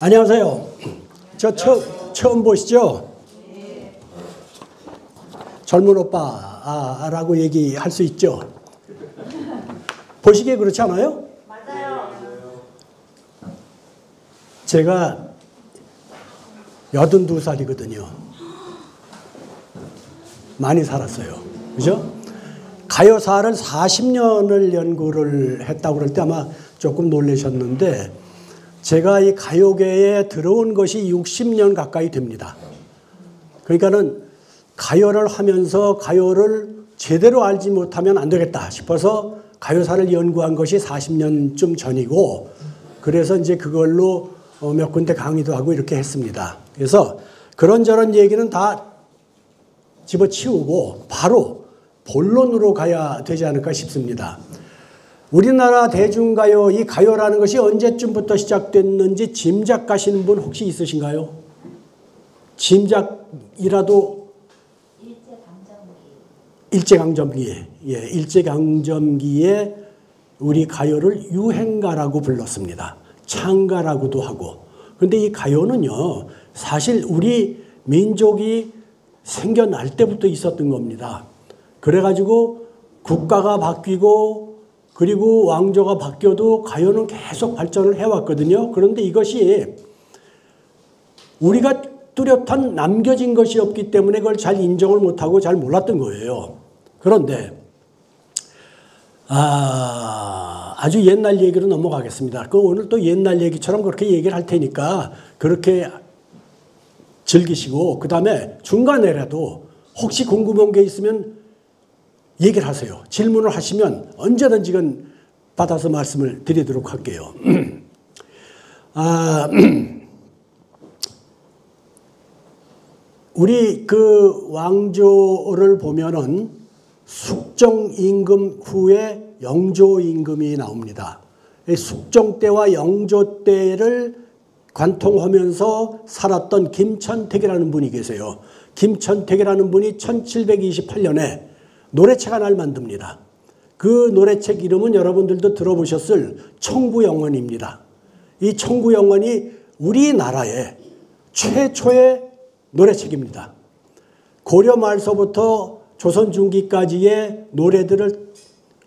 안녕하세요. 저 처음 보시죠? 젊은 오빠라고 얘기할 수 있죠? 보시기에 그렇지 않아요? 맞아요. 제가 82살이거든요. 많이 살았어요. 그죠? 가요사를 40년을 연구를 했다고 그럴 때 아마 조금 놀라셨는데, 제가 이 가요계에 들어온 것이 60년 가까이 됩니다. 그러니까는 가요를 하면서 가요를 제대로 알지 못하면 안 되겠다 싶어서 가요사를 연구한 것이 40년쯤 전이고, 그래서 이제 그걸로 몇 군데 강의도 하고 이렇게 했습니다. 그래서 그런저런 얘기는 다 집어치우고 바로 본론으로 가야 되지 않을까 싶습니다. 우리나라 대중가요, 이 가요라는 것이 언제쯤부터 시작됐는지 짐작 가시는 분 혹시 있으신가요? 짐작이라도. 일제강점기에. 일제강점기에 우리 가요를 유행가라고 불렀습니다. 창가라고도 하고. 그런데 이 가요는요, 사실 우리 민족이 생겨날 때부터 있었던 겁니다. 그래가지고 국가가 바뀌고 그리고 왕조가 바뀌어도 가요는 계속 발전을 해왔거든요. 그런데 이것이 우리가 뚜렷한 남겨진 것이 없기 때문에 그걸 잘 인정을 못하고 잘 몰랐던 거예요. 그런데 아주 옛날 얘기로 넘어가겠습니다. 오늘 또 옛날 얘기처럼 그렇게 얘기를 할 테니까 그렇게 즐기시고, 그 다음에 중간에라도 혹시 궁금한 게 있으면 얘기를 하세요. 질문을 하시면 언제든지 받아서 말씀을 드리도록 할게요. 우리 그 왕조를 보면은 숙정 임금 후에 영조 임금이 나옵니다. 숙정 때와 영조 때를 관통하면서 살았던 김천택이라는 분이 계세요. 김천택이라는 분이 1728년에 노래책 하나를 만듭니다. 그 노래책 이름은 여러분들도 들어보셨을 청구영원입니다. 이 청구영원이 우리나라의 최초의 노래책입니다. 고려 말서부터 조선 중기까지의 노래들을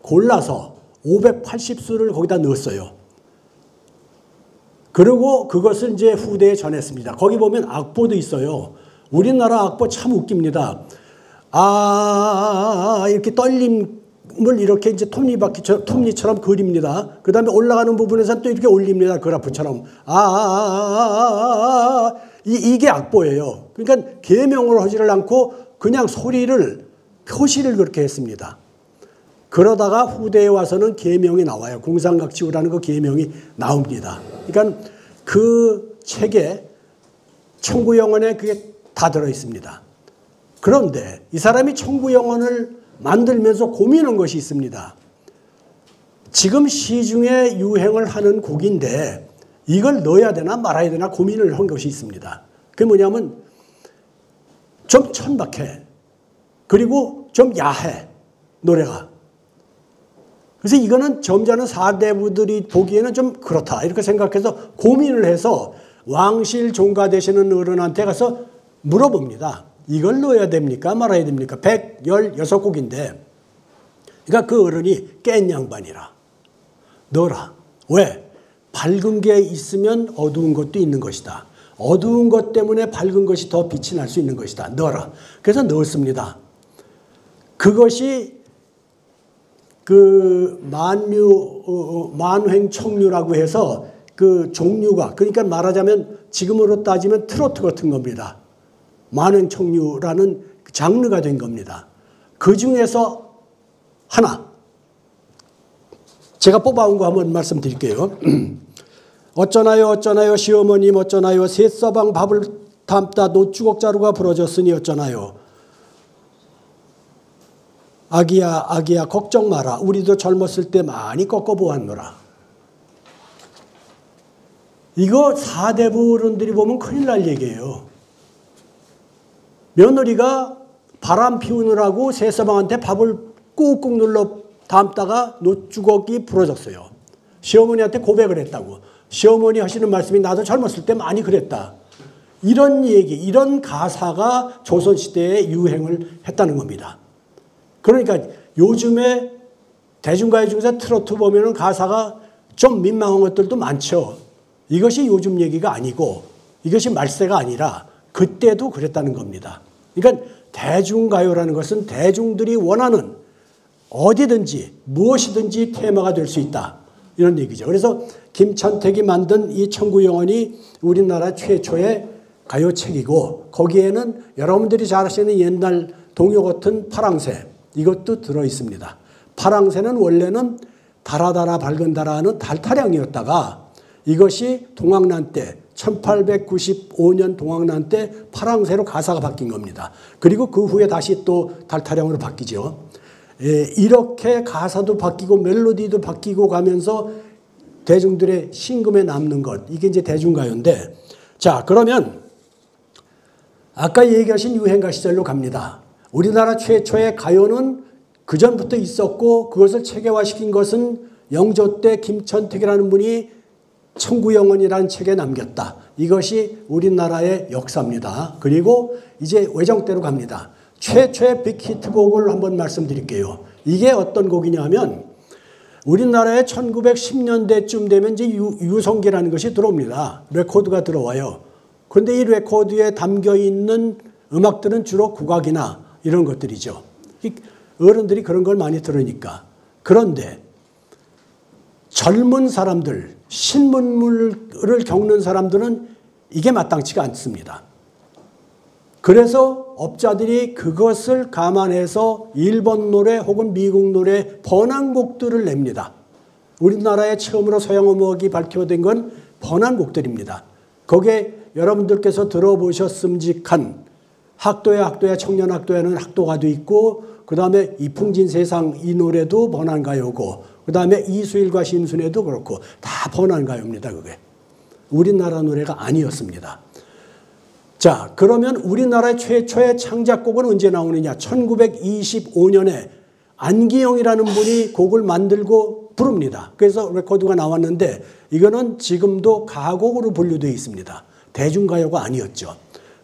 골라서 580수를 거기다 넣었어요. 그리고 그것을 이제 후대에 전했습니다. 거기 보면 악보도 있어요. 우리나라 악보 참 웃깁니다. 이렇게 떨림을 이렇게 이제 톱니처럼 그립니다. 그 다음에 올라가는 부분에서는 또 이렇게 올립니다. 그래프처럼. 이게 악보예요. 그러니까 계명을 하지를 않고 그냥 소리를, 표시를 그렇게 했습니다. 그러다가 후대에 와서는 계명이 나와요. 궁상각지우라는 그 계명이 나옵니다. 그러니까 그 책에 청구영원에 그게 다 들어있습니다. 그런데 이 사람이 청구영원을 만들면서 고민한 것이 있습니다. 지금 시중에 유행을 하는 곡인데 이걸 넣어야 되나 말아야 되나 고민을 한 것이 있습니다. 그게 뭐냐면 좀 천박해. 그리고 좀 야해. 노래가. 그래서 이거는 점잖은 사대부들이 보기에는 좀 그렇다. 이렇게 생각해서 고민을 해서 왕실 종가 되시는 어른한테 가서 물어봅니다. 이걸 넣어야 됩니까? 말아야 됩니까? 116곡인데. 그러니까 그 어른이 깬 양반이라. 넣어라. 왜? 밝은 게 있으면 어두운 것도 있는 것이다. 어두운 것 때문에 밝은 것이 더 빛이 날 수 있는 것이다. 넣어라. 그래서 넣었습니다. 그것이 그 만횡청류라고 해서 그 종류가, 그러니까 말하자면 지금으로 따지면 트로트 같은 겁니다. 만횡청류라는 장르가 된 겁니다. 그 중에서 하나 제가 뽑아온 거 한번 말씀드릴게요. 어쩌나요 어쩌나요 시어머님 어쩌나요 셋서방 밥을 담다 노주걱자루가 부러졌으니 어쩌나요. 아기야 아기야 걱정 마라 우리도 젊었을 때 많이 꺾어보았노라. 이거 사대부 어른들이 보면 큰일 날 얘기예요. 며느리가 바람 피우느라고 새서방한테 밥을 꾹꾹 눌러 담다가 노주걱이 부러졌어요. 시어머니한테 고백을 했다고. 시어머니 하시는 말씀이 나도 젊었을 때 많이 그랬다. 이런 얘기, 이런 가사가 조선시대에 유행을 했다는 겁니다. 그러니까 요즘에 대중가요 중에서 트로트 보면은 가사가 좀 민망한 것들도 많죠. 이것이 요즘 얘기가 아니고 이것이 말세가 아니라 그때도 그랬다는 겁니다. 그러니까 대중가요라는 것은 대중들이 원하는 어디든지 무엇이든지 테마가 될 수 있다. 이런 얘기죠. 그래서 김천택이 만든 이 천구영원이 우리나라 최초의 가요책이고 거기에는 여러분들이 잘 아시는 옛날 동요 같은 파랑새 이것도 들어있습니다. 파랑새는 원래는 달아달아 밝은 달아는 달타령이었다가 이것이 동학난 때 1895년 동학난 때 파랑새로 가사가 바뀐 겁니다. 그리고 그 후에 다시 또 달타령으로 바뀌죠. 이렇게 가사도 바뀌고 멜로디도 바뀌고 가면서 대중들의 심금에 남는 것 이게 이제 대중가요인데 자 그러면 아까 얘기하신 유행가 시절로 갑니다. 우리나라 최초의 가요는 그전부터 있었고 그것을 체계화시킨 것은 영조 때 김천택이라는 분이 천구영원이라는 책에 남겼다. 이것이 우리나라의 역사입니다. 그리고 이제 외정대로 갑니다. 최초의 빅히트곡을 한번 말씀드릴게요. 이게 어떤 곡이냐 하면 우리나라에 1910년대쯤 되면 이제 유성기라는 것이 들어옵니다. 레코드가 들어와요. 그런데 이 레코드에 담겨 있는 음악들은 주로 국악이나 이런 것들이죠. 어른들이 그런 걸 많이 들으니까. 그런데 젊은 사람들, 신문물을 겪는 사람들은 이게 마땅치가 않습니다. 그래서 업자들이 그것을 감안해서 일본 노래 혹은 미국 노래 번안곡들을 냅니다. 우리나라에 처음으로 서양 음악이 발표된 건 번안곡들입니다. 거기에 여러분들께서 들어보셨음직한 학도야 청년학도야는 학도가도 있고 그 다음에 이풍진 세상 이 노래도 번안가요고 그 다음에 이수일과 심순애도 그렇고 다 번안가요입니다. 그게 우리나라 노래가 아니었습니다. 자 그러면 우리나라의 최초의 창작곡은 언제 나오느냐 1925년에 안기영이라는 분이 곡을 만들고 부릅니다. 그래서 레코드가 나왔는데 이거는 지금도 가곡으로 분류되어 있습니다. 대중가요가 아니었죠.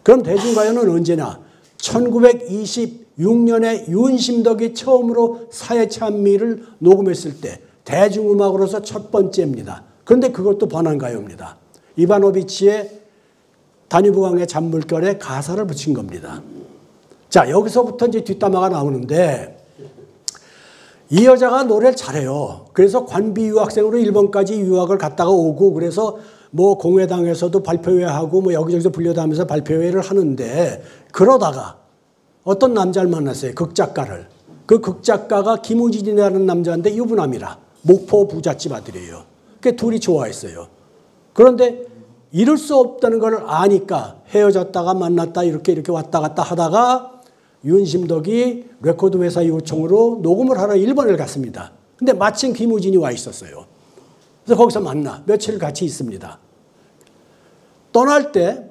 그럼 대중가요는 언제나 1926년에 윤심덕이 처음으로 사회찬미를 녹음했을 때 대중음악으로서 첫 번째입니다. 그런데 그것도 번안가요입니다. 이바노비치의 다뉴브강의 잔물결에 가사를 붙인 겁니다. 자 여기서부터 이제 뒷담화가 나오는데 이 여자가 노래를 잘해요. 그래서 관비 유학생으로 일본까지 유학을 갔다가 오고 그래서 뭐 공회당에서도 발표회하고 뭐 여기저기서 불려다니면서 발표회를 하는데 그러다가 어떤 남자를 만났어요. 극작가를. 그 극작가가 김우진이라는 남자인데 유부남이라 목포 부잣집 아들이에요. 그 둘이 좋아했어요. 그런데 이룰 수 없다는 걸 아니까 헤어졌다가 만났다 이렇게 왔다 갔다 하다가 윤심덕이 레코드 회사 요청으로 녹음을 하러 일본을 갔습니다. 근데 마침 김우진이 와 있었어요. 그래서 거기서 만나 며칠 같이 있습니다. 떠날 때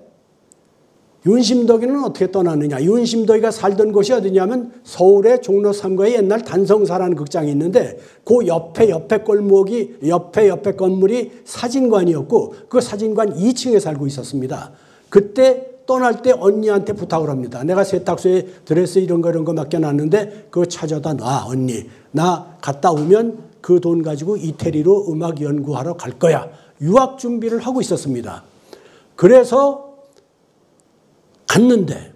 윤심덕이는 어떻게 떠났느냐. 윤심덕이가 살던 곳이 어디냐면 서울의 종로 3가에 옛날 단성사라는 극장이 있는데 그 옆에 골목이 옆에 건물이 사진관이었고 그 사진관 2층에 살고 있었습니다. 그때 떠날 때 언니한테 부탁을 합니다. 내가 세탁소에 드레스 이런 거 맡겨놨는데 그거 찾아다 놔 언니. 나 갔다 오면 그 돈 가지고 이태리로 음악 연구하러 갈 거야. 유학 준비를 하고 있었습니다. 그래서 갔는데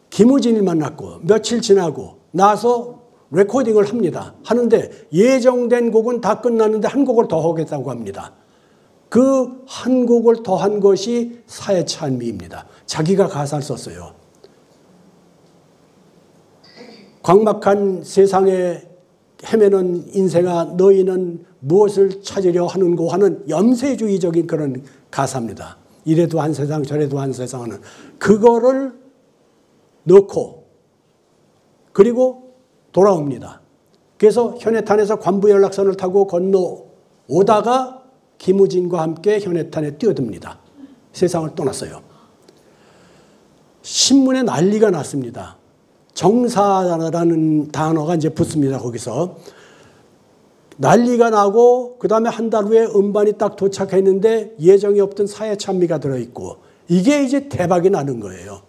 김우진을 만났고 며칠 지나고 나서 레코딩을 합니다. 하는데 예정된 곡은 다 끝났는데 한 곡을 더 하겠다고 합니다. 그 한 곡을 더 한 것이 사회찬미입니다. 자기가 가사를 썼어요. 광막한 세상에 헤매는 인생아 너희는 무엇을 찾으려 하는고 하는 염세주의적인 그런 가사입니다. 이래도 한 세상 저래도 한 세상 하는 그거를 넣고 그리고 돌아옵니다. 그래서 현해탄에서 관부 연락선을 타고 건너오다가 김우진과 함께 현해탄에 뛰어듭니다. 세상을 떠났어요. 신문에 난리가 났습니다. 정사라는 단어가 이제 붙습니다. 거기서 난리가 나고 그다음에 한 달 후에 음반이 딱 도착했는데 예정이 없던 사회 찬미가 들어있고 이게 이제 대박이 나는 거예요.